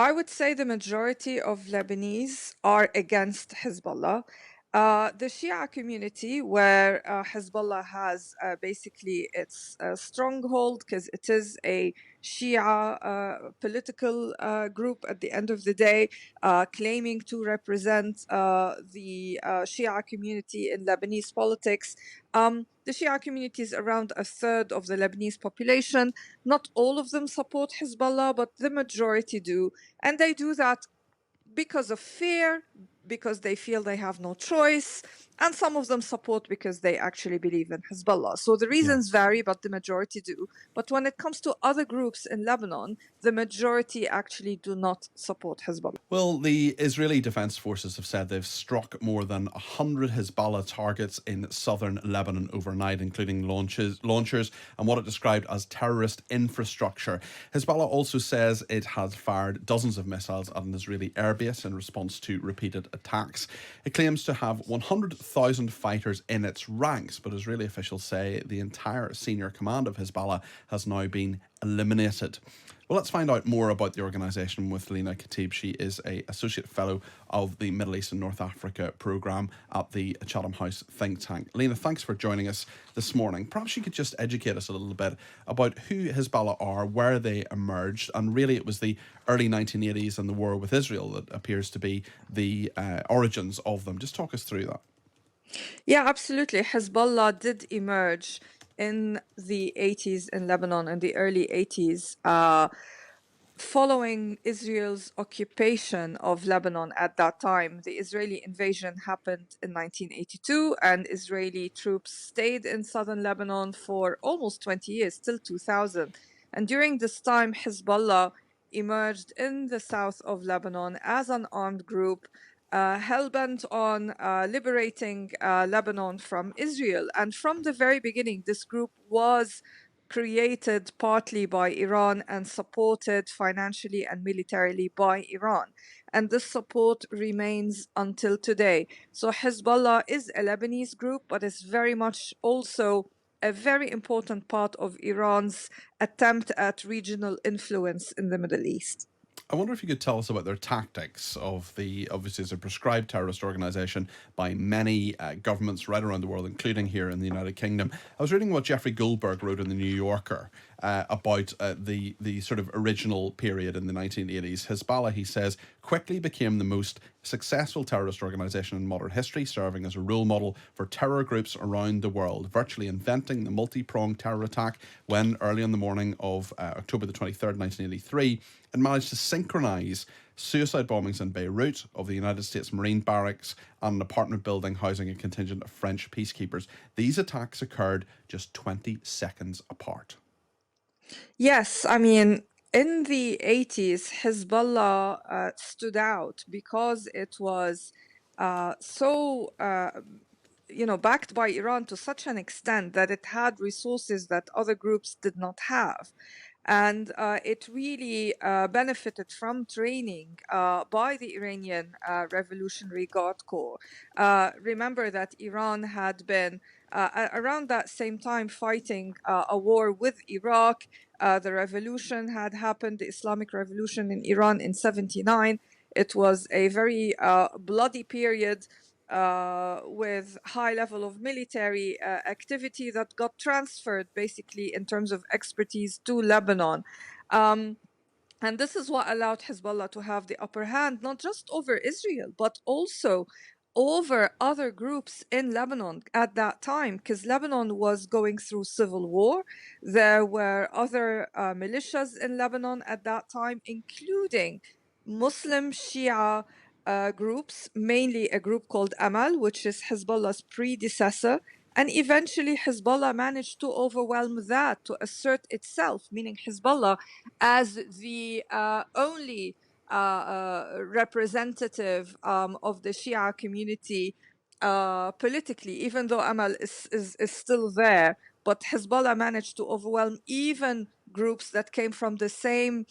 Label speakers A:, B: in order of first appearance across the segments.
A: I would say the majority of Lebanese are against Hezbollah. The Shia community, where Hezbollah has basically its stronghold, because it is a Shia political group at the end of the day, claiming to represent the Shia community in Lebanese politics. The Shia community is around a third of the Lebanese population. Not all of them support Hezbollah, but the majority do. And they do that because of fear, because they feel they have no choice, and some of them support because they actually believe in Hezbollah. So the
B: Yeah.
A: reasons vary, but the majority do. But when it comes to other groups in Lebanon, the majority actually do not support Hezbollah.
B: Well, the Israeli Defense Forces have said they've struck more than 100 Hezbollah targets in southern Lebanon overnight, including launchers and what it described as terrorist infrastructure. Hezbollah also says it has fired dozens of missiles at an Israeli airbase in response to repeated attacks. It claims to have 100,000 fighters in its ranks, but Israeli officials say the entire senior command of Hezbollah has now been eliminated. Well, let's find out more about the organisation with Lina Khatib. She is an Associate Fellow of the Middle East and North Africa programme at the Chatham House think tank. Lina, thanks for joining us this morning. Perhaps you could just educate us a little bit about who Hezbollah are, where they emerged, and really it was the early 1980s and the war with Israel that appears to be the origins of them. Just talk us through that.
A: Yeah, absolutely. Hezbollah did emerge in the 80s in Lebanon, in the early 80s, following Israel's occupation of Lebanon at that time. The Israeli invasion happened in 1982, and Israeli troops stayed in southern Lebanon for almost 20 years, till 2000. And during this time, Hezbollah emerged in the south of Lebanon as an armed group, hell-bent on liberating Lebanon from Israel. And from the very beginning, this group was created partly by Iran and supported financially and militarily by Iran. And this support remains until today. So Hezbollah is a Lebanese group, but it's very much also a very important part of Iran's attempt at regional influence in the Middle East.
B: I wonder if you could tell us about their tactics of the, obviously, it's a prescribed terrorist organisation by many governments right around the world, including here in the United Kingdom. I was reading what Jeffrey Goldberg wrote in the New Yorker about the sort of original period in the 1980s. Hezbollah, he says, quickly became the most successful terrorist organisation in modern history, serving as a role model for terror groups around the world, virtually inventing the multi-pronged terror attack when, early on the morning of October the 23rd, 1983, it managed to synchronise suicide bombings in Beirut of the United States Marine barracks and an apartment building housing a contingent of French peacekeepers. These attacks occurred just 20 seconds apart.
A: Yes, I mean, in the 80s, Hezbollah stood out because it was backed by Iran to such an extent that it had resources that other groups did not have. And it really benefited from training by the Iranian Revolutionary Guard Corps. Remember that Iran had been around that same time fighting a war with Iraq. The revolution had happened, the Islamic Revolution in Iran in 79. It was a very bloody period with high level of military activity that got transferred basically in terms of expertise to Lebanon. And this is what allowed Hezbollah to have the upper hand, not just over Israel, but also over other groups in Lebanon at that time, because Lebanon was going through civil war. There were other militias in Lebanon at that time, including Muslim Shia groups, mainly a group called Amal, which is Hezbollah's predecessor. And eventually, Hezbollah managed to overwhelm that, to assert itself, meaning Hezbollah as the only representative of the Shia community politically, even though Amal is still there. But Hezbollah managed to overwhelm even groups that came from the same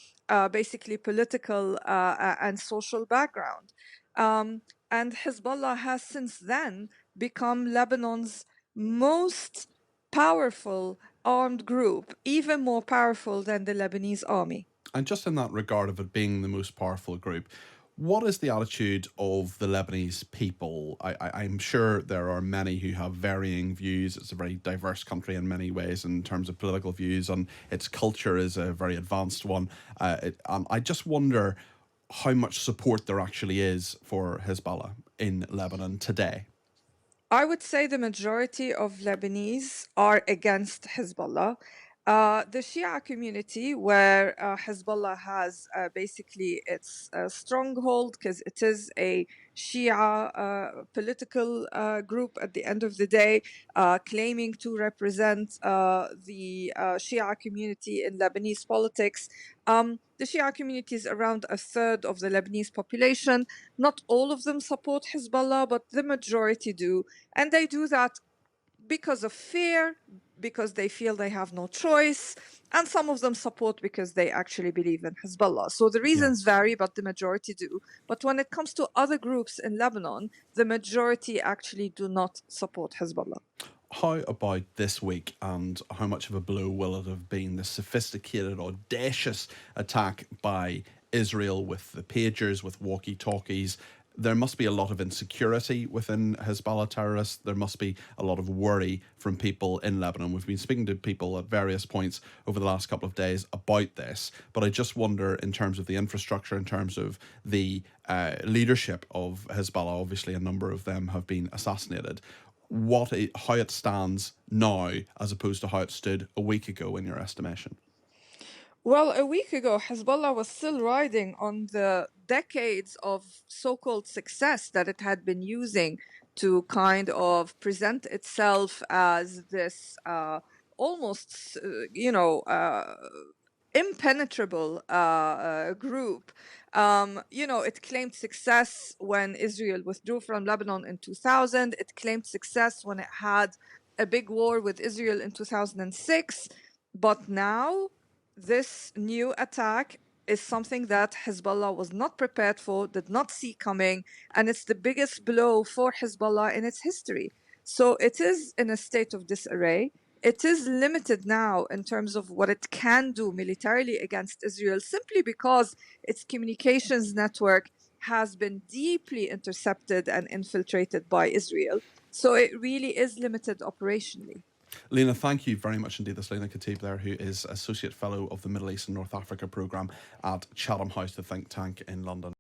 A: basically political and social background. And Hezbollah has since then become Lebanon's most powerful armed group, even more powerful than the Lebanese army.
B: And just in that regard of it being the most powerful group, what is the attitude of the Lebanese people? I'm sure there are many who have varying views. It's a very diverse country in many ways in terms of political views, and its culture is a very advanced one. And I just wonder how much support there actually is for Hezbollah in Lebanon today.
A: I would say the majority of Lebanese are against Hezbollah. The Shia community, where Hezbollah has basically its stronghold, because it is a Shia political group at the end of the day, claiming to represent the Shia community in Lebanese politics. The Shia community is around a third of the Lebanese population. Not all of them support Hezbollah, but the majority do. And they do that because of fear, because they feel they have no choice, and some of them support because they actually believe in Hezbollah. So the
B: Yeah.
A: reasons vary, but the majority do. But when it comes to other groups in Lebanon, the majority actually do not support Hezbollah.
B: How about this week, and how much of a blow will it have been? The sophisticated, audacious attack by Israel with the pagers, with walkie talkies. There must be a lot of insecurity within Hezbollah terrorists. There must be a lot of worry from people in Lebanon. We've been speaking to people at various points over the last couple of days about this, but I just wonder, in terms of the infrastructure, in terms of the leadership of Hezbollah, obviously a number of them have been assassinated, how it stands now as opposed to how it stood a week ago, in your estimation?
A: Well, a week ago, Hezbollah was still riding on the decades of so called success that it had been using to kind of present itself as this almost, impenetrable group. It claimed success when Israel withdrew from Lebanon in 2000. It claimed success when it had a big war with Israel in 2006. But now, this new attack is something that Hezbollah was not prepared for, did not see coming, and it's the biggest blow for Hezbollah in its history. So it is in a state of disarray. It is limited now in terms of what it can do militarily against Israel, simply because its communications network has been deeply intercepted and infiltrated by Israel. So it really is limited operationally.
B: Lina, thank you very much indeed. That's Lina Khatib there, who is Associate Fellow of the Middle East and North Africa Programme at Chatham House, the think tank in London.